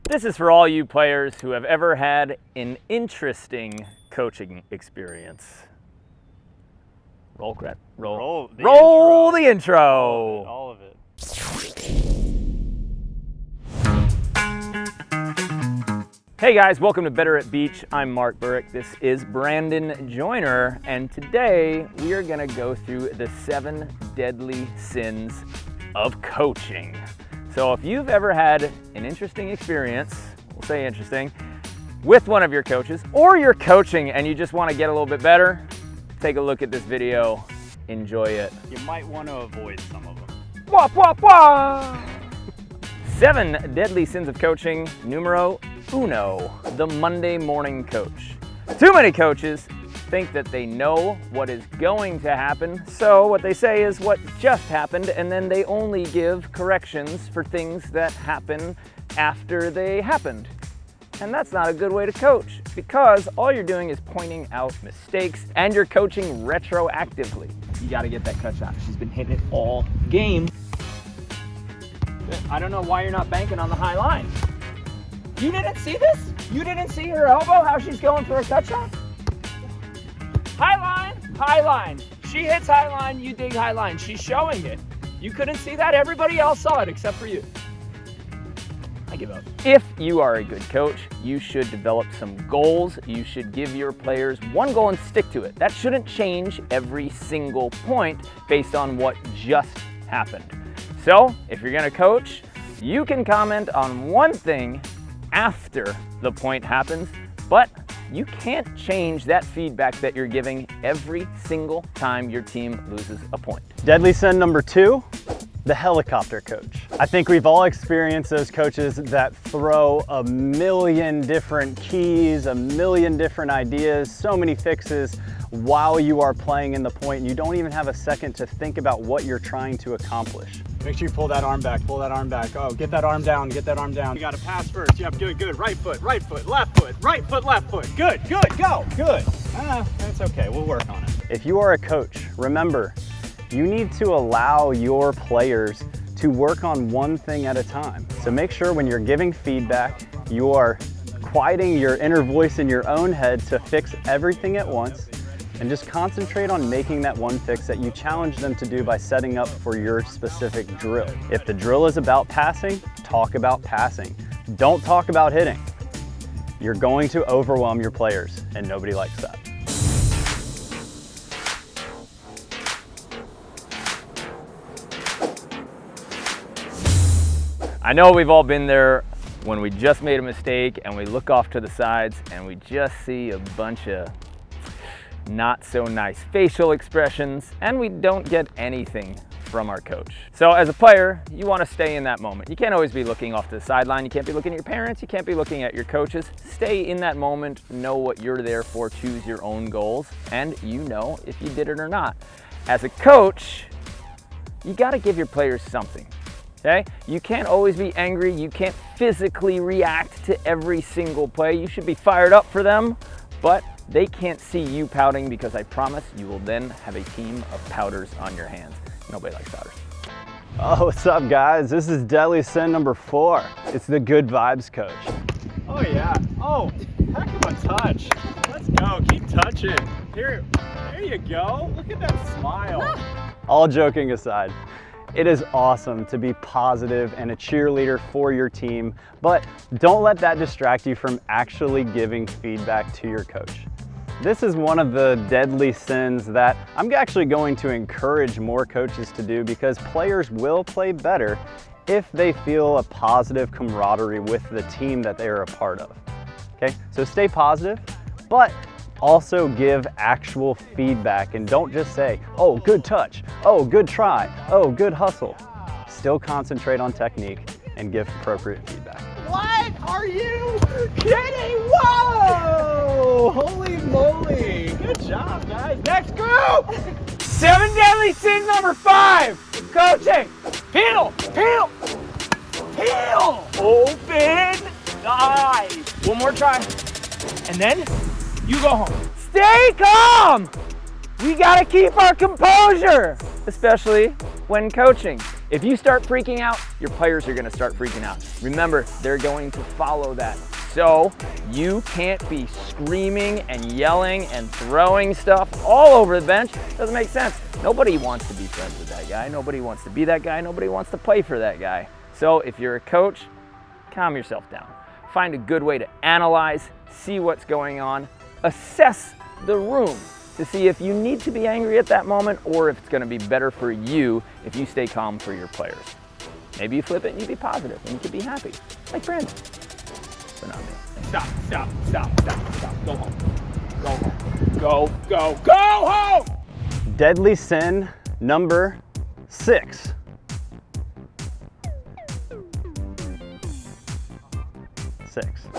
This is for all you players who have ever had an interesting coaching experience. Roll the intro. All of it. Hey guys, welcome to Better at Beach. I'm Mark Burrick. This is Brandon Joyner, and today we are going to go through the 7 deadly sins of coaching. So if you've ever had an interesting experience, we'll say interesting, with one of your coaches, or you're coaching and you just want to get a little bit better, take a look at this video. Enjoy it. You might want to avoid some of them. Wah, wah, wah. 7 deadly sins of coaching. Numero uno, the Monday morning coach. Too many coaches think that they know what is going to happen, so what they say is what just happened, and then they only give corrections for things that happen after they happened. And that's not a good way to coach, because all you're doing is pointing out mistakes and you're coaching retroactively. You gotta get that cut shot. She's been hitting it all game. I don't know why you're not banking on the high line. You didn't see this? You didn't see her elbow, how she's going for a cut shot? High line, high line. She hits high line, you dig high line. She's showing it. You couldn't see that, everybody else saw it except for you. I give up. If you are a good coach, you should develop some goals. You should give your players one goal and stick to it. That shouldn't change every single point based on what just happened. So, if you're gonna coach, you can comment on one thing after the point happens, but you can't change that feedback that you're giving every single time your team loses a point. Deadly sin number 2, the helicopter coach. I think we've all experienced those coaches that throw a million different keys, a million different ideas, so many fixes while you are playing in the point, and you don't even have a second to think about what you're trying to accomplish. Make sure you pull that arm back, pull that arm back. Oh, get that arm down, get that arm down. You gotta pass first. Yep, good. Right foot, left foot. Right foot, left foot. Good, go, good. That's okay, we'll work on it. If you are a coach, remember, you need to allow your players to work on one thing at a time. So make sure when you're giving feedback, you are quieting your inner voice in your own head to fix everything at once, and just concentrate on making that one fix that you challenge them to do by setting up for your specific drill. If the drill is about passing, talk about passing. Don't talk about hitting. You're going to overwhelm your players, and nobody likes that. I know we've all been there when we just made a mistake and we look off to the sides and we just see a bunch of not so nice facial expressions, and we don't get anything from our coach. So as a player, you want to stay in that moment. You can't always be looking off to the sideline. You can't be looking at your parents. You can't be looking at your coaches. Stay in that moment, know what you're there for, choose your own goals, and you know if you did it or not. As a coach, you got to give your players something. Okay? You can't always be angry. You can't physically react to every single play. You should be fired up for them, but they can't see you pouting, because I promise you will then have a team of pouters on your hands. Nobody likes pouters. Oh, what's up guys? This is deadly sin number 4. It's the good vibes coach. Oh yeah, oh, heck of a touch. Let's go, keep touching. Here you go, look at that smile. All joking aside, it is awesome to be positive and a cheerleader for your team, but don't let that distract you from actually giving feedback to your coach. This is one of the deadly sins that I'm actually going to encourage more coaches to do, because players will play better if they feel a positive camaraderie with the team that they are a part of. Okay, so stay positive, but also give actual feedback, and don't just say, oh, good touch, oh, good try, oh, good hustle. Still concentrate on technique and give appropriate feedback. What are you kidding? Whoa! Holy moly! Good job, guys. Next group! 7 deadly sins number 5, coaching. Heel. Open the eyes. One more try, and then you go home. Stay calm. We gotta keep our composure, especially when coaching. If you start freaking out, your players are gonna start freaking out. Remember, they're going to follow that. So you can't be screaming and yelling and throwing stuff all over the bench. Doesn't make sense. Nobody wants to be friends with that guy. Nobody wants to be that guy. Nobody wants to play for that guy. So if you're a coach, calm yourself down. Find a good way to analyze, see what's going on, assess the room to see if you need to be angry at that moment or if it's going to be better for you if you stay calm for your players. Maybe you flip it and you be positive and you can be happy, like Brandon. But not me. Stop, stop, stop, stop, stop. Go home. Go home. Go, go, go home! Deadly sin number 6.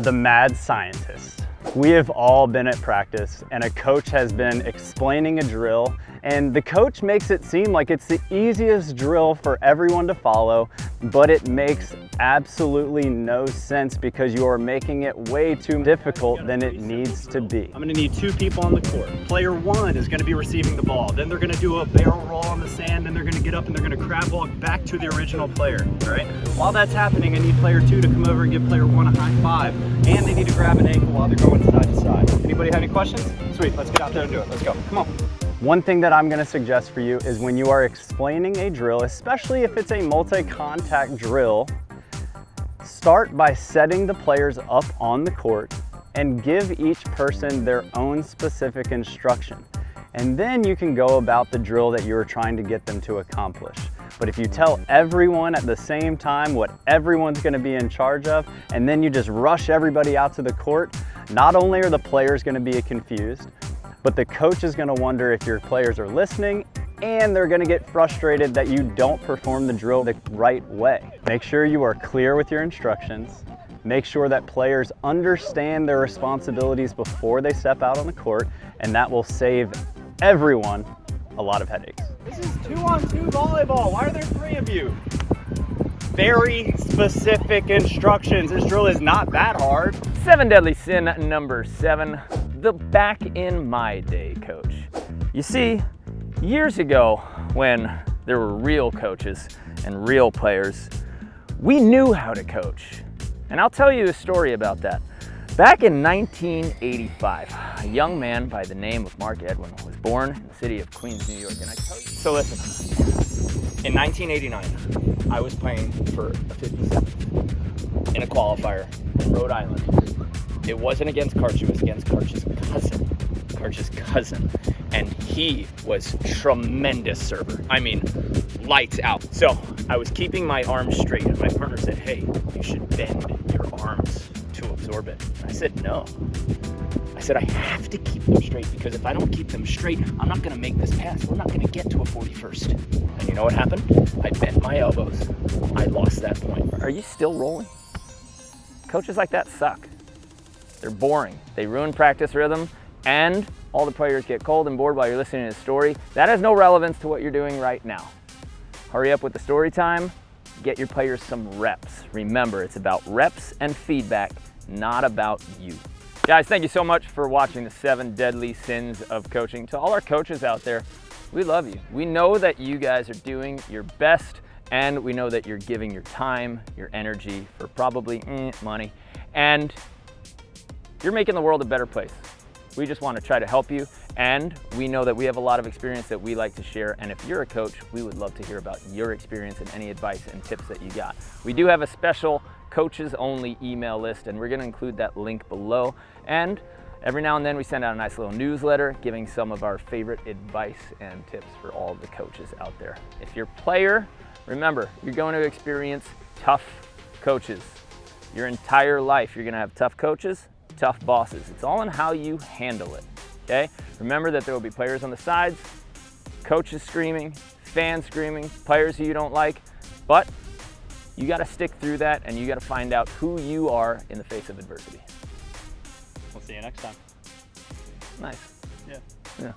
The mad scientist. We have all been at practice and a coach has been explaining a drill and the coach makes it seem like it's the easiest drill for everyone to follow, but it makes absolutely no sense because you are making it way too difficult than it needs to be. I'm gonna need 2 people on the court. Player 1 is gonna be receiving the ball. Then they're gonna do a barrel roll on the sand, then they're gonna get up and they're gonna crab walk back to the original player, all right? While that's happening, I need player 2 to come over and give player 1 a high five, and they need to grab an ankle while they're going side to side. Anybody have any questions? Sweet, let's get out there and do it. Let's go, come on. One thing that I'm gonna suggest for you is when you are explaining a drill, especially if it's a multi-contact drill, start by setting the players up on the court and give each person their own specific instruction. And then you can go about the drill that you're trying to get them to accomplish. But if you tell everyone at the same time what everyone's gonna be in charge of, and then you just rush everybody out to the court, not only are the players gonna be confused, but the coach is gonna wonder if your players are listening, and they're gonna get frustrated that you don't perform the drill the right way. Make sure you are clear with your instructions. Make sure that players understand their responsibilities before they step out on the court, and that will save everyone a lot of headaches. This is 2-on-2 volleyball. Why are there 3 of you? Very specific instructions. This drill is not that hard. 7 deadly sin number 7, the back in my day coach. You see, years ago when there were real coaches and real players, we knew how to coach. And I'll tell you a story about that. Back in 1985, a young man by the name of Mark Edwin was born in the city of Queens, New York. And I tell you, so listen, in 1989, I was playing for a 57th in a qualifier in Rhode Island. It wasn't against Karch, it was against Karch's cousin. And he was tremendous server. I mean, lights out. So I was keeping my arms straight and my partner said, hey, you should bend your arms to absorb it. And I said, no. I said, I have to keep them straight because if I don't keep them straight, I'm not gonna make this pass. We're not gonna get to a 41st. And you know what happened? I bent my elbows. I lost that point. Are you still rolling? Coaches like that suck. They're boring. They ruin practice rhythm and all the players get cold and bored while you're listening to the story. That has no relevance to what you're doing right now. Hurry up with the story time. Get your players some reps. Remember, it's about reps and feedback, not about you. Guys, thank you so much for watching the 7 deadly sins of coaching. To all our coaches out there, we love you. We know that you guys are doing your best, and we know that you're giving your time, your energy for probably money, and you're making the world a better place. We just want to try to help you, and we know that we have a lot of experience that we like to share, and if you're a coach, we would love to hear about your experience and any advice and tips that you got. We do have a special coaches only email list, and we're going to include that link below, and every now and then we send out a nice little newsletter giving some of our favorite advice and tips for all the coaches out there. If you're a player, remember, you're going to experience tough coaches. Your entire life, you're going to have tough coaches, tough bosses. It's all in how you handle it, okay? Remember that there will be players on the sides, coaches screaming, fans screaming, players who you don't like, but you gotta stick through that and you gotta find out who you are in the face of adversity. We'll see you next time. Nice. Yeah. Yeah.